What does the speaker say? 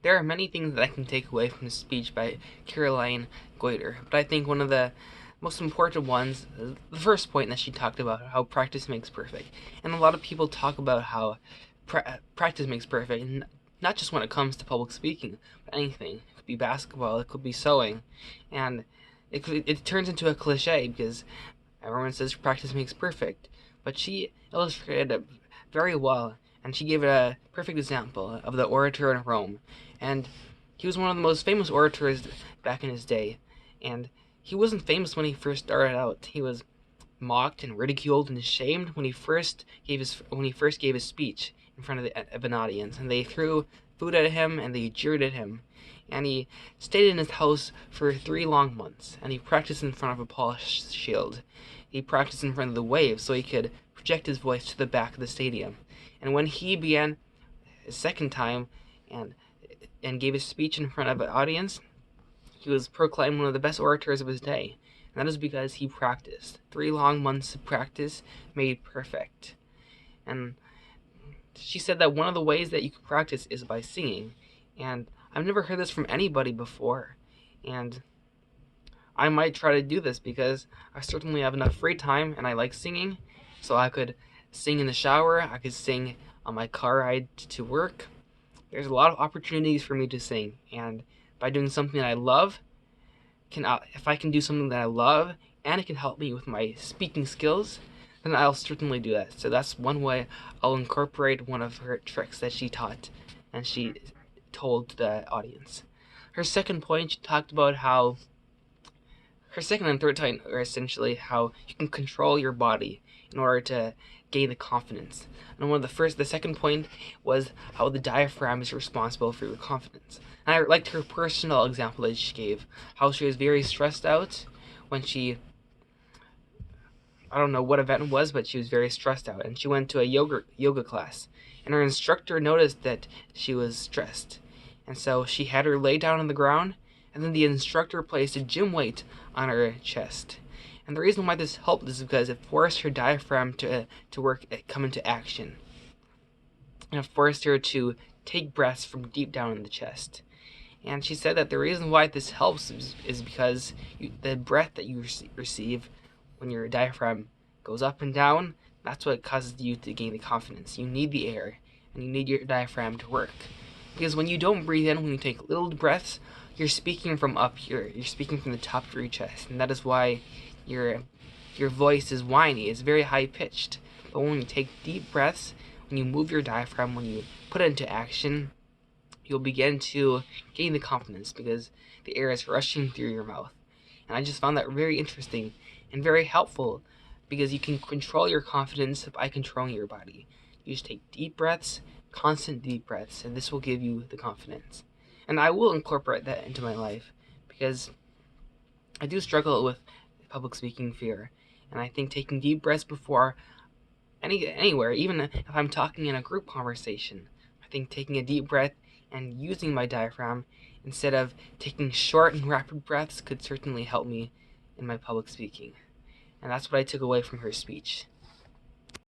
There are many things that I can take away from the speech by Caroline Goiter, but I think one of the most important ones, the first point that she talked about, how practice makes perfect. And a lot of people talk about how practice makes perfect, and not just when it comes to public speaking, but anything. It could be basketball, it could be sewing, and it turns into a cliche because everyone says practice makes perfect. But she illustrated it very well, and she gave a perfect example of the orator in Rome. And he was one of the most famous orators back in his day. And he wasn't famous when he first started out. He was mocked and ridiculed and shamed when he first gave his speech in front of an audience, and they threw food at him and they jeered at him. And he stayed in his house for 3 long months, and he practiced in front of a polished shield. He practiced in front of the waves so he could project his voice to the back of the stadium. And when he began his second time and gave his speech in front of an audience, he was proclaimed one of the best orators of his day. And that is because he practiced. 3 long months of practice made perfect. And she said that one of the ways that you can practice is by singing. And I've never heard this from anybody before. And I might try to do this because I certainly have enough free time and I like singing. So I could sing in the shower, I could sing on my car ride to work. There's a lot of opportunities for me to sing. And by doing something that I love, if I can do something that I love and it can help me with my speaking skills, then I'll certainly do that. So that's one way I'll incorporate one of her tricks that she taught and she told the audience. Her second point, she talked about how her second and third point are essentially how you can control your body in order to gain the confidence. And the second point was how the diaphragm is responsible for your confidence. And I liked her personal example that she gave, how she was very stressed out when I don't know what event it was, but she was very stressed out, and she went to a yoga class, and her instructor noticed that she was stressed, and so she had her lay down on the ground, and then the instructor placed a gym weight on her chest. And the reason why this helped is because it forced her diaphragm to come into action, and it forced her to take breaths from deep down in the chest. And she said that the reason why this helps is because the breath that you receive when your diaphragm goes up and down, that's what causes you to gain the confidence. You need the air, and you need your diaphragm to work. Because when you don't breathe in, when you take little breaths, you're speaking from up here. You're speaking from the top of your chest, and that is why your voice is whiny. It's very high-pitched. But when you take deep breaths, when you move your diaphragm, when you put it into action, you'll begin to gain the confidence because the air is rushing through your mouth. And I just found that very interesting and very helpful because you can control your confidence by controlling your body. You just take deep breaths, constant deep breaths, and this will give you the confidence. And I will incorporate that into my life because I do struggle with public speaking fear. And I think taking deep breaths before anywhere, even if I'm talking in a group conversation, I think taking a deep breath and using my diaphragm instead of taking short and rapid breaths could certainly help me in my public speaking. And that's what I took away from her speech.